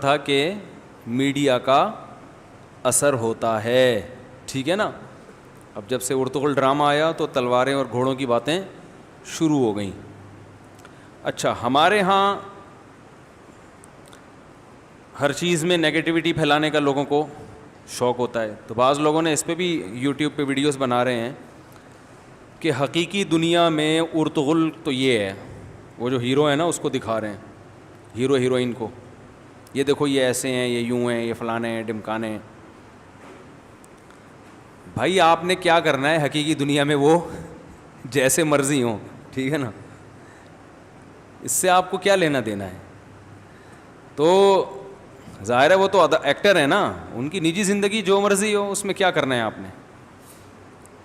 تھا کہ میڈیا کا اثر ہوتا ہے، ٹھیک ہے نا. اب جب سے ارطغرل ڈرامہ آیا تو تلواریں اور گھوڑوں کی باتیں شروع ہو گئیں. اچھا، ہمارے ہاں ہر چیز میں نیگیٹیوٹی پھیلانے کا لوگوں کو شوق ہوتا ہے، تو بعض لوگوں نے اس پہ بھی یوٹیوب پہ ویڈیوز بنا رہے ہیں کہ حقیقی دنیا میں ارطغرل تو یہ ہے، وہ جو ہیرو ہے نا اس کو دکھا رہے ہیں، ہیرو ہیروئن کو، یہ دیکھو یہ ایسے ہیں، یہ یوں ہیں، یہ فلانے ہیں، ڈمکانے ہیں. بھائی آپ نے کیا کرنا ہے حقیقی دنیا میں؟ وہ جیسے مرضی ہوں، ٹھیک ہے نا، اس سے آپ کو کیا لینا دینا ہے؟ تو ظاہر ہے وہ تو ایکٹر ہے نا، ان کی نجی زندگی جو مرضی ہو، اس میں کیا کرنا ہے آپ نے؟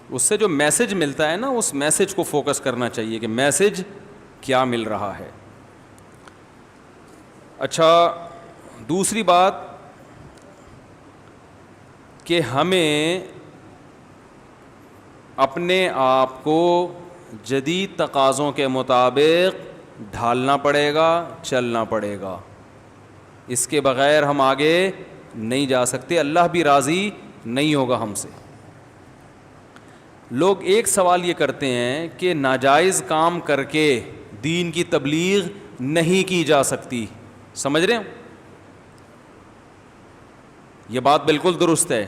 اس سے جو میسج ملتا ہے نا، اس میسج کو فوکس کرنا چاہیے کہ میسج کیا مل رہا ہے. اچھا، دوسری بات کہ ہمیں اپنے آپ کو جدید تقاضوں کے مطابق ڈھالنا پڑے گا، چلنا پڑے گا. اس کے بغیر ہم آگے نہیں جا سکتے، اللہ بھی راضی نہیں ہوگا ہم سے. لوگ ایک سوال یہ کرتے ہیں کہ ناجائز کام کر کے دین کی تبلیغ نہیں کی جا سکتی. سمجھ رہے ہیں؟ یہ بات بالکل درست ہے.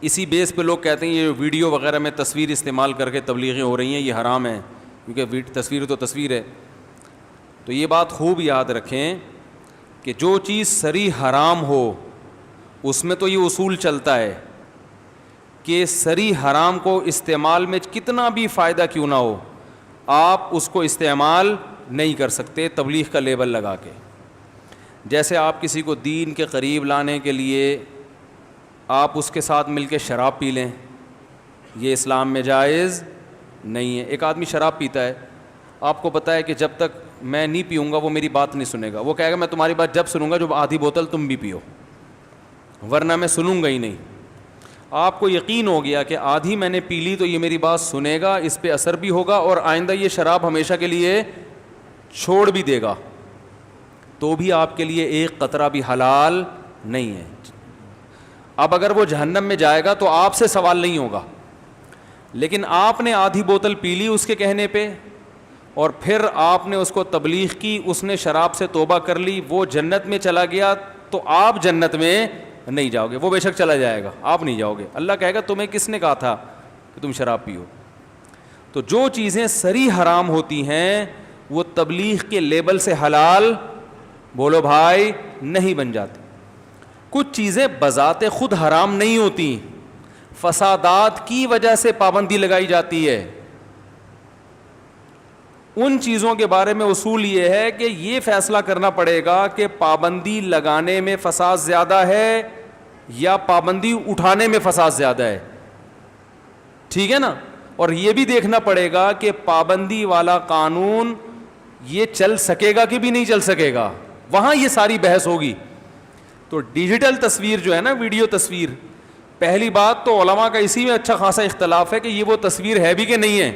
اسی بیس پہ لوگ کہتے ہیں یہ ویڈیو وغیرہ میں تصویر استعمال کر کے تبلیغیں ہو رہی ہیں، یہ حرام ہے، کیونکہ تصویر تو تصویر ہے. تو یہ بات خوب یاد رکھیں کہ جو چیز صریح حرام ہو اس میں تو یہ اصول چلتا ہے کہ صریح حرام کو استعمال میں کتنا بھی فائدہ کیوں نہ ہو، آپ اس کو استعمال نہیں کر سکتے تبلیغ کا لیبل لگا کے. جیسے آپ کسی کو دین کے قریب لانے کے لیے آپ اس کے ساتھ مل کے شراب پی لیں، یہ اسلام میں جائز نہیں ہے. ایک آدمی شراب پیتا ہے، آپ کو پتہ ہے کہ جب تک میں نہیں پیوں گا وہ میری بات نہیں سنے گا، وہ کہے گا میں تمہاری بات جب سنوں گا جب آدھی بوتل تم بھی پیو، ورنہ میں سنوں گا ہی نہیں. آپ کو یقین ہو گیا کہ آدھی میں نے پی لی تو یہ میری بات سنے گا، اس پہ اثر بھی ہوگا اور آئندہ یہ شراب ہمیشہ کے لیے چھوڑ بھی دے گا، تو بھی آپ کے لیے ایک قطرہ بھی حلال نہیں ہے. اب اگر وہ جہنم میں جائے گا تو آپ سے سوال نہیں ہوگا، لیکن آپ نے آدھی بوتل پی لی اس کے کہنے پہ اور پھر آپ نے اس کو تبلیغ کی، اس نے شراب سے توبہ کر لی، وہ جنت میں چلا گیا تو آپ جنت میں نہیں جاؤ گے. وہ بے شک چلا جائے گا، آپ نہیں جاؤ گے. اللہ کہے گا تمہیں کس نے کہا تھا کہ تم شراب پیو؟ تو جو چیزیں صریح حرام ہوتی ہیں وہ تبلیغ کے لیبل سے حلال، بولو بھائی، نہیں بن جاتی. کچھ چیزیں بذات خود حرام نہیں ہوتی، فسادات کی وجہ سے پابندی لگائی جاتی ہے. ان چیزوں کے بارے میں اصول یہ ہے کہ یہ فیصلہ کرنا پڑے گا کہ پابندی لگانے میں فساد زیادہ ہے یا پابندی اٹھانے میں فساد زیادہ ہے، ٹھیک ہے نا. اور یہ بھی دیکھنا پڑے گا کہ پابندی والا قانون یہ چل سکے گا کہ بھی نہیں چل سکے گا، وہاں یہ ساری بحث ہوگی. تو ڈیجیٹل تصویر جو ہے نا، ویڈیو تصویر، پہلی بات تو علماء کا اسی میں اچھا خاصا اختلاف ہے کہ یہ وہ تصویر ہے بھی کہ نہیں ہے.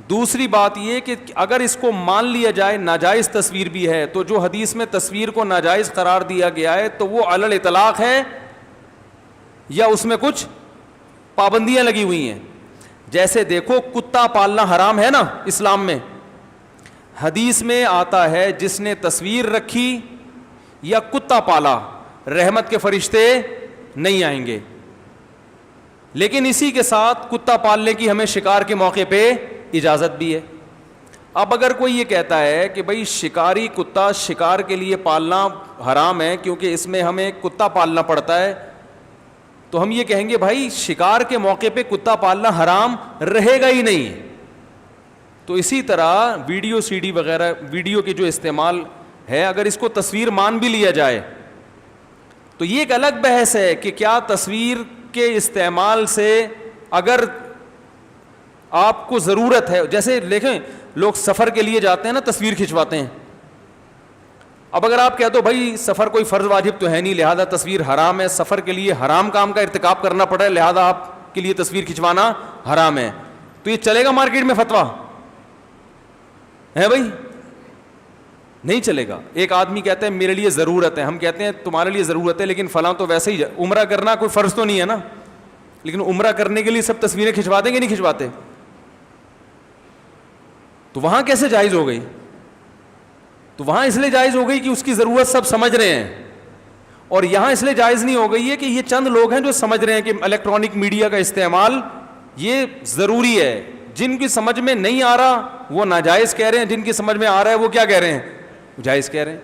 دوسری بات یہ کہ اگر اس کو مان لیا جائے ناجائز تصویر بھی ہے تو جو حدیث میں تصویر کو ناجائز قرار دیا گیا ہے تو وہ علی الاطلاق ہے یا اس میں کچھ پابندیاں لگی ہوئی ہیں. جیسے دیکھو کتا پالنا حرام ہے نا اسلام میں، حدیث میں آتا ہے جس نے تصویر رکھی یا کتا پالا رحمت کے فرشتے نہیں آئیں گے. لیکن اسی کے ساتھ کتا پالنے کی ہمیں شکار کے موقع پہ اجازت بھی ہے. اب اگر کوئی یہ کہتا ہے کہ بھائی شکاری کتا شکار کے لیے پالنا حرام ہے کیونکہ اس میں ہمیں کتا پالنا پڑتا ہے، تو ہم یہ کہیں گے بھائی شکار کے موقع پہ کتا پالنا حرام رہے گا ہی نہیں. تو اسی طرح ویڈیو سی ڈی وغیرہ، ویڈیو کے جو استعمال ہے، اگر اس کو تصویر مان بھی لیا جائے تو یہ ایک الگ بحث ہے کہ کیا تصویر کے استعمال سے اگر آپ کو ضرورت ہے، جیسے دیکھیں لوگ سفر کے لیے جاتے ہیں نا تصویر کھنچواتے ہیں. اب اگر آپ کہہ دو بھائی سفر کوئی فرض واجب تو ہے نہیں لہذا تصویر حرام ہے، سفر کے لیے حرام کام کا ارتکاب کرنا پڑا ہے لہذا آپ کے لیے تصویر کھنچوانا حرام ہے، تو یہ چلے گا مارکیٹ میں فتویٰ ہے بھائی؟ نہیں چلے گا. ایک آدمی کہتا ہے میرے لیے ضرورت ہے, ہم کہتے ہیں تمہارے لیے ضرورت ہے لیکن فلاں تو ویسے ہی عمرہ کرنا کوئی فرض تو نہیں ہے نا, لیکن عمرہ کرنے کے لیے سب تصویریں کھنچوا دیں گے نہیں کھنچواتے؟ تو وہاں کیسے جائز ہو گئی؟ تو وہاں اس لیے جائز ہو گئی کہ اس کی ضرورت سب سمجھ رہے ہیں, اور یہاں اس لیے جائز نہیں ہو گئی ہے کہ یہ چند لوگ ہیں جو سمجھ رہے ہیں کہ الیکٹرانک میڈیا کا استعمال یہ ضروری ہے. جن کی سمجھ میں نہیں آ رہا وہ ناجائز کہہ رہے ہیں, جن کی سمجھ میں آ رہا ہے وہ کیا کہہ رہے ہیں؟ جائز کہہ رہے ہیں.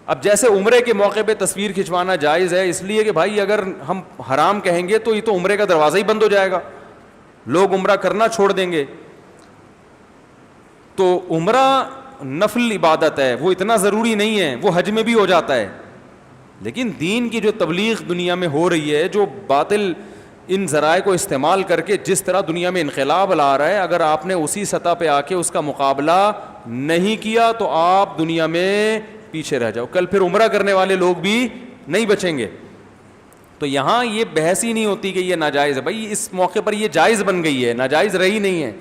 اب جیسے عمرے کے موقع پہ تصویر کھنچوانا جائز ہے اس لیے کہ بھائی اگر ہم حرام کہیں گے تو یہ تو عمرے کا دروازہ ہی بند ہو جائے گا, لوگ عمرہ کرنا چھوڑ دیں گے. تو عمرہ نفل عبادت ہے, وہ اتنا ضروری نہیں ہے, وہ حج میں بھی ہو جاتا ہے. لیکن دین کی جو تبلیغ دنیا میں ہو رہی ہے, جو باطل ان ذرائع کو استعمال کر کے جس طرح دنیا میں انقلاب لا رہا ہے, اگر آپ نے اسی سطح پہ آ کے اس کا مقابلہ نہیں کیا تو آپ دنیا میں پیچھے رہ جاؤ. کل پھر عمرہ کرنے والے لوگ بھی نہیں بچیں گے. تو یہاں یہ بحث ہی نہیں ہوتی کہ یہ ناجائز ہے. بھائی اس موقع پر یہ جائز بن گئی ہے, ناجائز رہی نہیں ہے.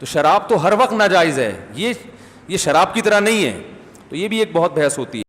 تو شراب تو ہر وقت ناجائز ہے, یہ شراب کی طرح نہیں ہے. تو یہ بھی ایک بہت بحث ہوتی ہے.